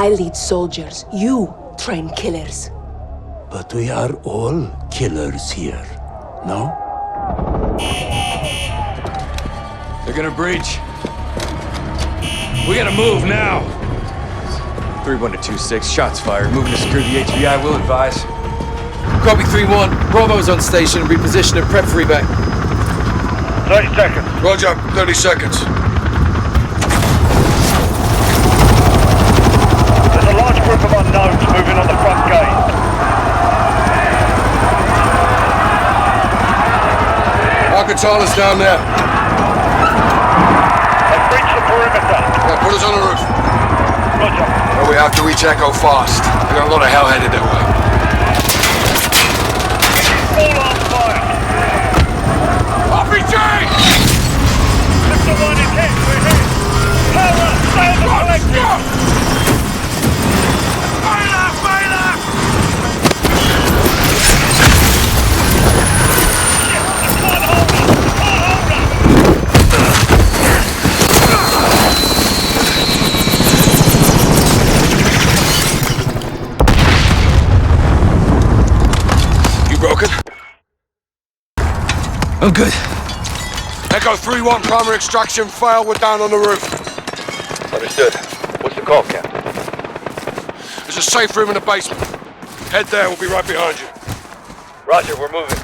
I lead soldiers. You train killers. But we are all killers here, no? They're gonna breach. We gotta move now. 3-1 to 2-6, shots fired. Moving to secure the HVI, will advise. Copy 3-1. Bravo's on station. Reposition and prep for evac. 30 seconds. Roger, 30 seconds. There's a large group of unknowns moving on the front gate. Al-Qatala's down there. They've breached the perimeter. Yeah, put us on the roof. Roger. Well, we have to reach Echo fast. We got a lot of hell headed that way. All on fire. RPG! Mr. 1 is hit. We're hit. Power up. Stay on the collective. Fire! Fire! Can't hold up. Can't hold up. You broken? I'm good. Echo 3-1, primary extraction failed. We're down on the roof. Understood. What's the call, Captain? There's a safe room in the basement. Head there, we'll be right behind you. Roger, we're moving.